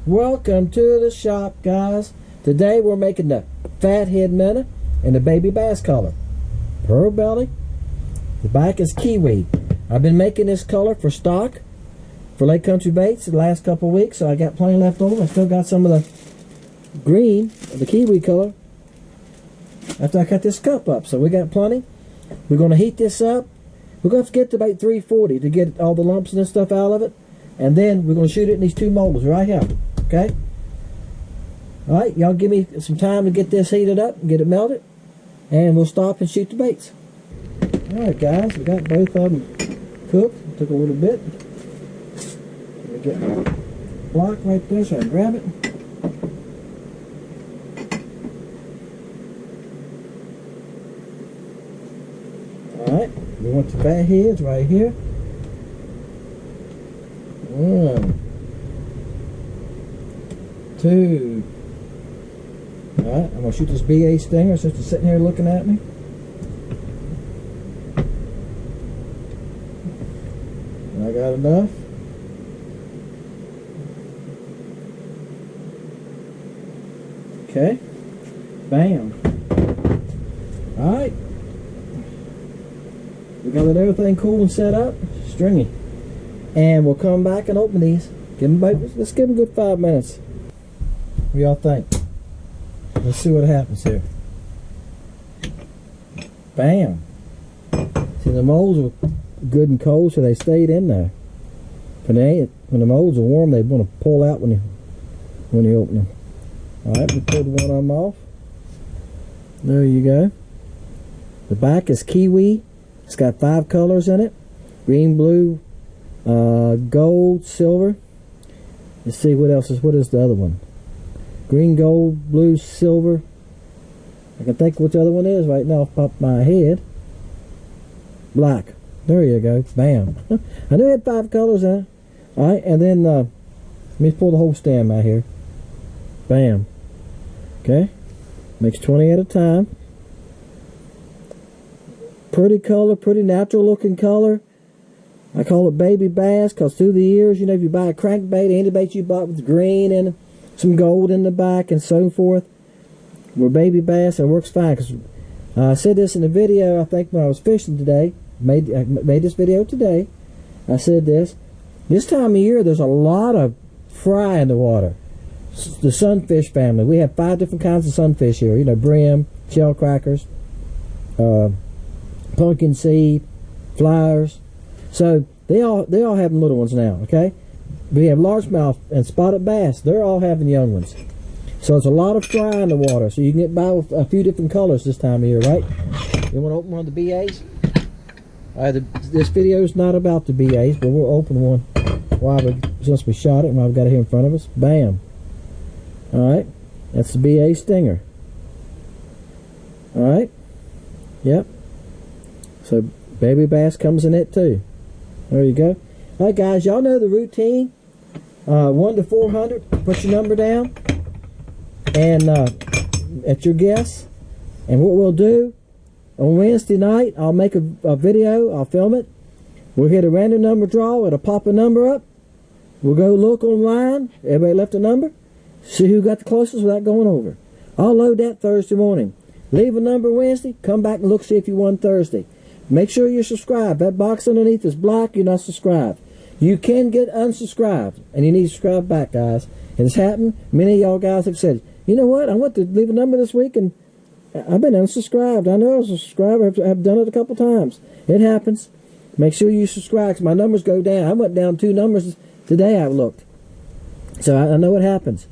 Welcome to the shop, guys. Today we're making the Fathead Minnow in the baby bass color. Pearl belly. The back is kiwi. I've been making this color for stock for Lake Country Baits the last couple of weeks, so I got plenty left over. I still got some of the green, the kiwi color, after I cut this cup up, so we got plenty. We're going to heat this up. We're going to have to get to about 340 to get all the lumps and stuff out of it, and then we're going to shoot it in these two molds right here. Okay? Alright, y'all give me some time to get this heated up and get it melted, and we'll stop and shoot the baits. Alright guys, we got both of them cooked. Took a little bit. Let me get my block right there so I can grab it. Alright, we want the fatheads right here. One, two. Alright, I'm going to shoot this BA stinger since it's sitting here looking at me. I got enough. Okay. Bam. Alright. We got everything cool and set up. Stringy. And we'll come back and open these. Give them about, let's give them a good 5 minutes. What do y'all think? Let's see what happens here. Bam. See, the molds are good and cold, so they stayed in there. When the molds are warm, they want to pull out when you open them. Alright, we pulled one of them off. There you go. The back is kiwi. It's got 5 colors in it. Green, blue, gold, silver. Let's see what else is. What is the other one? Green, gold, blue, silver. I can think which other one is right now off the top of my head. Black. There you go. Bam. I knew it had 5 colors in it. Alright, and then let me pull the whole stem out here. Bam. Okay. Makes 20 at a time. Pretty color, pretty natural looking color. I call it baby bass because through the years, you know, if you buy a crankbait, any bait you bought with green and some gold in the back and so forth, we're baby bass and it works fine. Because I said this in the video, I think when I was fishing today, I made this video today. I said this time of year there's a lot of fry in the water. The sunfish family, we have 5 different kinds of sunfish here. You know, brim, shell crackers, pumpkin seed, flyers. So they all have little ones now. Okay, we have largemouth and spotted bass. They're all having young ones. So it's a lot of fry in the water. So you can get by with a few different colors this time of year, right? You want to open one of the BAs? This video is not about the BAs, but we'll open one since we shot it and I've got it here in front of us. Bam. Alright, that's the BA stinger. Alright, yep. So baby bass comes in it too. There you go. Alright guys, y'all know the routine. 1 to 400, put your number down. And at your guess. And what we'll do, on Wednesday night, I'll make a video, I'll film it. We'll hit a random number draw, it'll pop a number up. We'll go look online, everybody left a number. See who got the closest without going over. I'll load that Thursday morning. Leave a number Wednesday, come back and look, see if you won Thursday. Make sure you're subscribed. That box underneath is black, you're not subscribed. You can get unsubscribed, and you need to subscribe back, guys. And it's happened. Many of y'all guys have said, you know what, I went to leave a number this week, and I've been unsubscribed. I know I was a subscriber. I've done it a couple times. It happens. Make sure you subscribe because my numbers go down. I went down 2 numbers today. I looked. So I know it happens.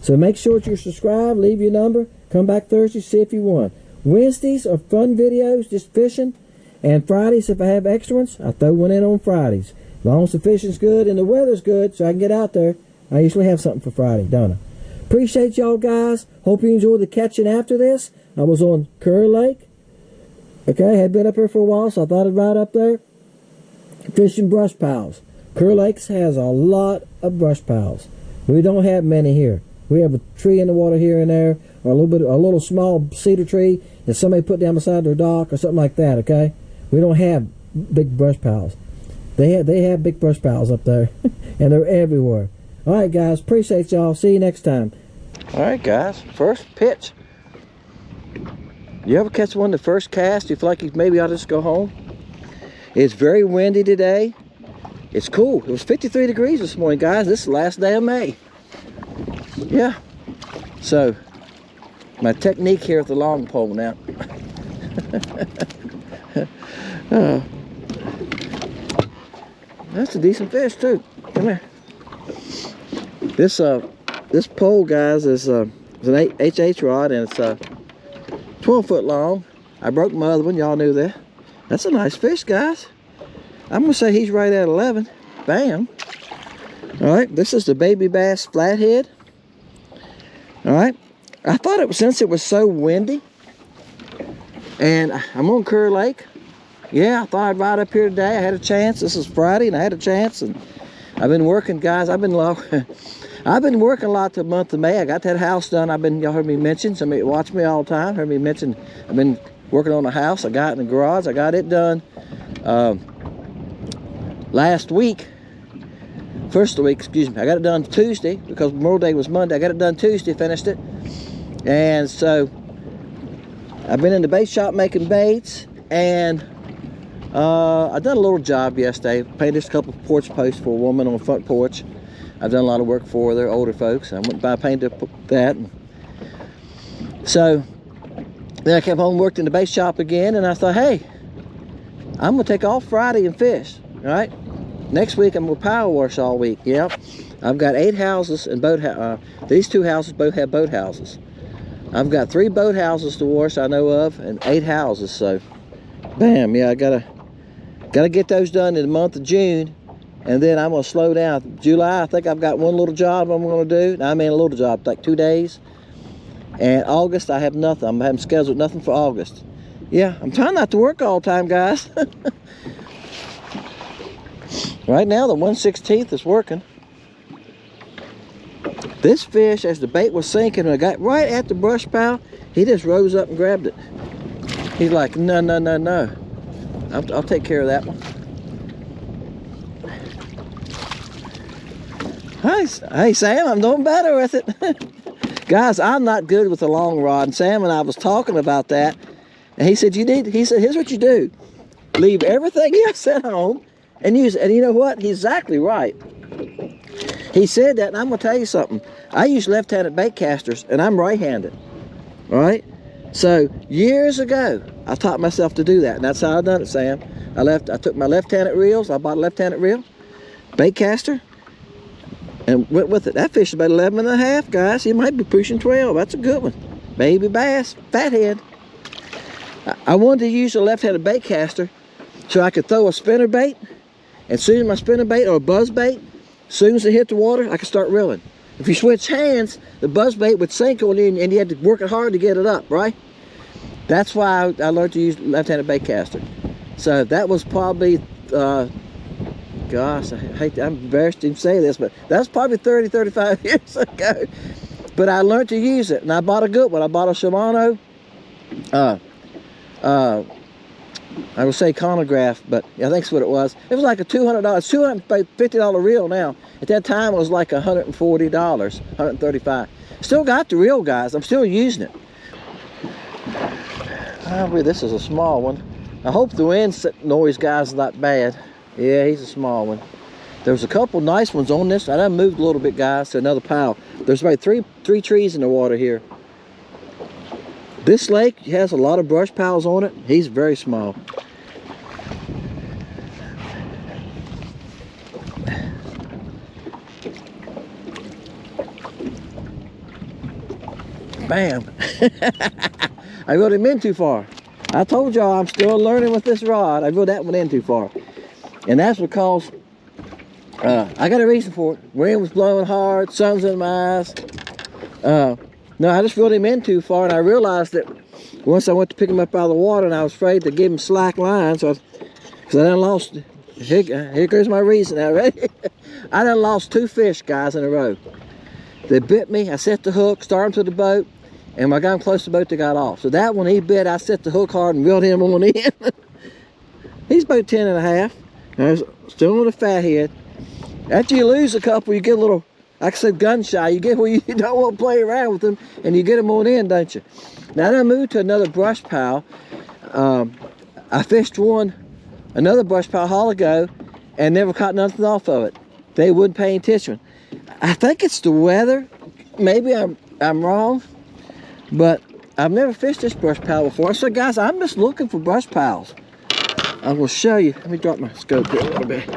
So make sure that you're subscribed. Leave your number. Come back Thursday. See if you won. Wednesdays are fun videos, just fishing. And Fridays, if I have extra ones, I throw one in on Fridays. As long as the fishing's good and the weather's good so I can get out there, I usually have something for Friday, don't I? Appreciate y'all guys. Hope you enjoy the catching after this. I was on Kerr Lake. Okay, had been up here for a while, so I thought I'd ride up there. Fishing brush piles. Kerr Lakes has a lot of brush piles. We don't have many here. We have a tree in the water here and there, or a little small cedar tree, that somebody put down beside their dock or something like that, okay? We don't have big brush piles. They have big brush piles up there, and they're everywhere. All right, guys, appreciate y'all. See you next time. All right, guys, first pitch. You ever catch one the first cast, you feel like you maybe ought to just go home? It's very windy today. It's cool. It was 53 degrees this morning, guys. This is the last day of May. Yeah. So, my technique here with the long pole now. That's a decent fish too. Come here. This pole, guys, is an HH rod, and it's 12 foot long. I broke my other one. Y'all knew that. That's a nice fish, guys. I'm gonna say he's right at 11. Bam. All right. This is the baby bass flathead. All right. I thought it was, since it was so windy, and I'm on Kerr Lake. Yeah, I thought I'd ride up here today. I had a chance. This is Friday, and I had a chance, and I've been working, guys. I've been working a lot the month of May. I got that house done. Y'all heard me mention. Somebody watch me all the time. Heard me mention. I've been working on the house. I got it in the garage. I got it done last week. First of the week, excuse me. I got it done Tuesday because Memorial Day was Monday. I got it done Tuesday. Finished it, and so I've been in the bait shop making baits, and I done a little job yesterday. Painted a couple of porch posts for a woman on the front porch. I've done a lot of work for her. They're older folks. I went by painted that. So then I came home and worked in the bait shop again, and I thought, hey, I'm gonna take off Friday and fish. All right. Next week I'm gonna power wash all week. Yep. I've got 8 houses and these 2 houses both have boat houses. I've got 3 boat houses to wash I know of, and 8 houses. So, bam. Yeah, I gotta get those done in the month of June, and then I'm gonna slow down. July, I think I've got one little job I'm gonna do. I mean, a little job, like 2 days. And August, I have nothing. I haven't scheduled nothing for August. Yeah, I'm trying not to work all the time, guys. Right now, the 1/16 is working. This fish, as the bait was sinking, when I got right at the brush pile, he just rose up and grabbed it. He's like, no, no, no, no. I'll take care of that one. Hey, Sam, I'm doing better with it. Guys, I'm not good with the long rod, and Sam and I was talking about that, and he said, here's what you do. Leave everything else at home and use it. And you know what? He's exactly right. He said that, and I'm gonna tell you something. I use left-handed bait casters, and I'm right-handed. All right? So years ago, I taught myself to do that, and that's how I done it, Sam. I took my left-handed reels. I bought a left-handed reel, bait caster, and went with it. That fish is about 11 and a half, guys. He might be pushing 12. That's a good one. Baby bass, fathead. I wanted to use a left-handed bait caster so I could throw a spinner bait, and as soon as my spinner bait or a buzz bait, as soon as it hit the water, I could start reeling. If you switch hands, the buzz bait would sink on you, and you had to work it hard to get it up, right? That's why I learned to use left-handed bait caster. So that was probably, gosh, I'm embarrassed to even say this, but that's probably 30, 35 years ago. But I learned to use it, and I bought a good one. I bought a Shimano, I would say chronograph, but I think that's what it was. It was like a $200, $250 reel now. At that time, it was like $140, $135. Still got the reel, guys. I'm still using it. This is a small one. I hope the wind noise, guys, is not bad. Yeah, he's a small one. There's a couple nice ones on this. I done moved a little bit, guys, to another pile. There's about three trees in the water here. This lake has a lot of brush piles on it. He's very small. Bam. I rode him in too far. I told y'all I'm still learning with this rod. I rode that one in too far. And that's because I got a reason for it. Wind was blowing hard, sun's in my eyes. No, I just reeled him in too far, and I realized that once I went to pick him up out of the water, and I was afraid to give him slack line, so because I done lost. Here goes my reason now, ready? I done lost 2 fish, guys, in a row. They bit me. I set the hook, started them to the boat, and when I got him close to the boat, they got off. So that one he bit, I set the hook hard and reeled him on in. He's about 10 and a half. Still on the fathead. After you lose a couple, you get a little, like I said, gun shy. You get where you don't want to play around with them, and you get them on in, don't you? Now I moved to another brush pile. I fished another brush pile a while ago, and never caught nothing off of it. They wouldn't pay attention. I think it's the weather. Maybe I'm wrong, but I've never fished this brush pile before. So guys, I'm just looking for brush piles. I will show you. Let me drop my scope here a little bit.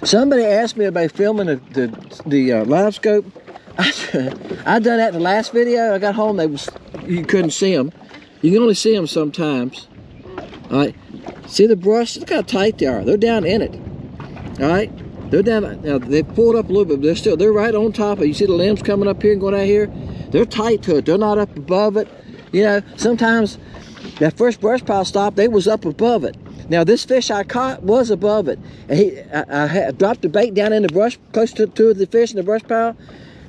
Somebody asked me about filming the live scope. I done that in the last video. I got home, you couldn't see them. You can only see them sometimes. All right, see the brush? Look how tight they are. They're down in it. All right, they're down. Now they pulled up a little bit, but they're right on top of it. You see the limbs coming up here and going out here? They're tight to it. They're not up above it. You know, sometimes that first brush pile stop, they was up above it. Now this fish I caught was above it, and I dropped the bait down in the brush, close to the fish in the brush pile,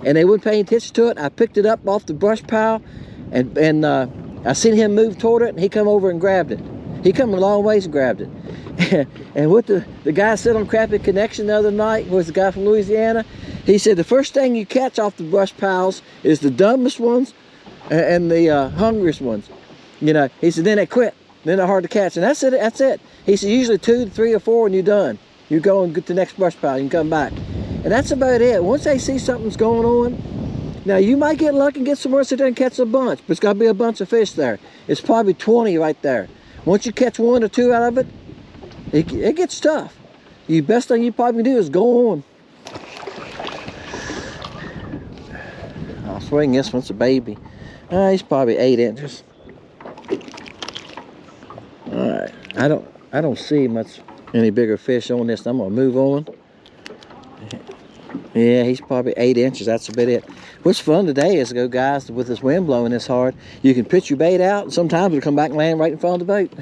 and they wouldn't pay attention to it. I picked it up off the brush pile, and I seen him move toward it, and he come over and grabbed it. He come a long ways and grabbed it. And what the guy said on Crappy Connection the other night, was the guy from Louisiana, he said the first thing you catch off the brush piles is the dumbest ones and the hungriest ones. You know, he said then they quit. Then they're hard to catch, and that's it. That's it. He said usually 2, 3, or 4, and you're done. You go and get the next brush pile. You can come back, and that's about it. Once they see something's going on, now you might get lucky and get somewhere, sit there and catch a bunch, but it's got to be a bunch of fish there. It's probably 20 right there. Once you catch 1 or 2 out of it, it gets tough. The best thing you probably can do is go on. I'll swing this one's a baby. He's probably 8 inches. Alright, I don't see any bigger fish on this. I'm gonna move on. Yeah, he's probably 8 inches. That's about it. What's fun today is, guys, with this wind blowing this hard, you can pitch your bait out, and sometimes it'll come back and land right in front of the boat.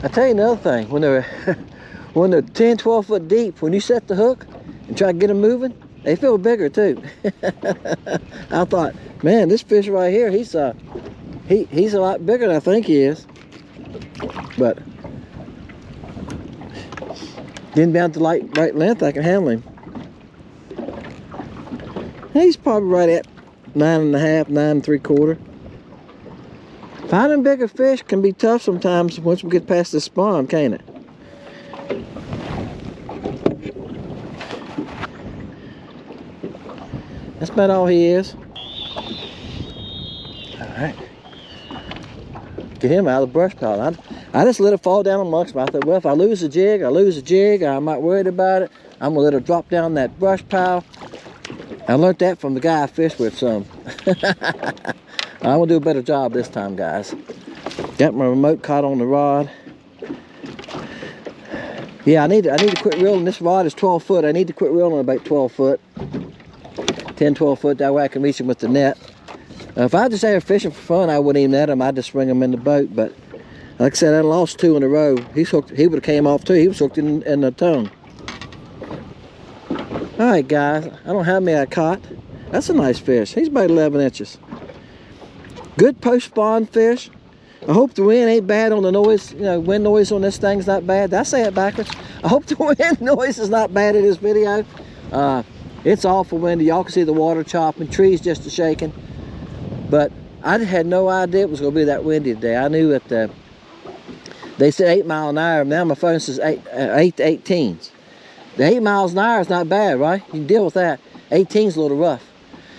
I tell you another thing, when they're 10, 12 foot deep, when you set the hook and try to get them moving, they feel bigger too. I thought, man, this fish right here, he's a lot bigger than I think he is. But getting down to right length, I can handle him. He's probably right at 9.5, 9 3/4. Finding bigger fish can be tough sometimes once we get past the spawn, can't it? That's about all he is. All right. Get him out of the brush pile. I just let it fall down amongst me. I thought, well, if I lose a jig, I lose a jig. I'm not worried about it. I'm gonna let it drop down that brush pile. I learned that from the guy I fished with some. I'm gonna do a better job this time, guys. Got my remote caught on the rod. Yeah, I need to quit reeling. This rod is 12 foot. I need to quit reeling about 12 foot. 10, 12 foot, that way I can reach him with the net. If I just had fishing for fun, I wouldn't even net him. I'd just swing him in the boat. But like I said, I lost 2 in a row. He's hooked. He would have came off too. He was hooked in the tongue. All right, guys. I don't know how many I caught. That's a nice fish. He's about 11 inches. Good post-spawn fish. I hope the wind ain't bad on the noise. You know, wind noise on this thing's not bad. Did I say it backwards? I hope the wind noise is not bad in this video. It's awful windy. Y'all can see the water chopping, trees just a-shaking. But I had no idea it was going to be that windy today. I knew that they said 8 miles an hour. Now my phone says 8 to 18s. The 8 miles an hour is not bad, right? You can deal with that. 18's a little rough.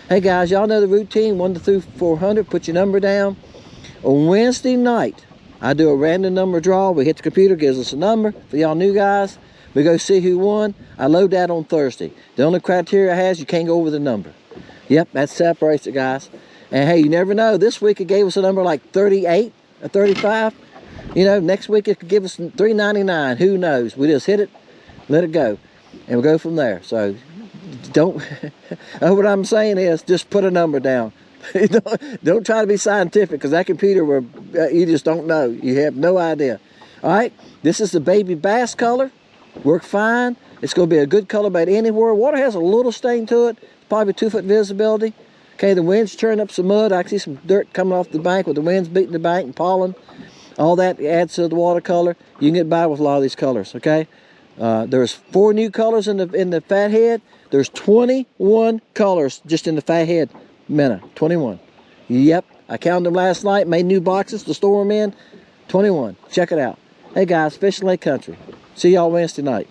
Hey guys, y'all know the routine, 1 through 400. Put your number down. On Wednesday night, I do a random number draw. We hit the computer, gives us a number. For y'all new guys, we go see who won. I load that on Thursday. The only criteria I have is you can't go over the number. Yep, that separates it, guys. And hey, you never know. This week it gave us a number like 38 or 35. You know, next week it could give us 399. Who knows? We just hit it, let it go, and we'll go from there. So don't, what I'm saying is just put a number down. Don't try to be scientific, because that computer, you just don't know. You have no idea. All right, this is the baby bass color. Worked fine. It's going to be a good color about anywhere. Water has a little stain to it. probably 2 foot visibility. Okay, the wind's churning up some mud. I can see some dirt coming off the bank with the wind's beating the bank and pollen. All that adds to the watercolor. You can get by with a lot of these colors, okay? There's 4 new colors in the Fathead. There's 21 colors just in the Fathead Minnow. 21. Yep, I counted them last night, made new boxes to store them in. 21. Check it out. Hey guys, Fishing Lake Country. See y'all Wednesday night.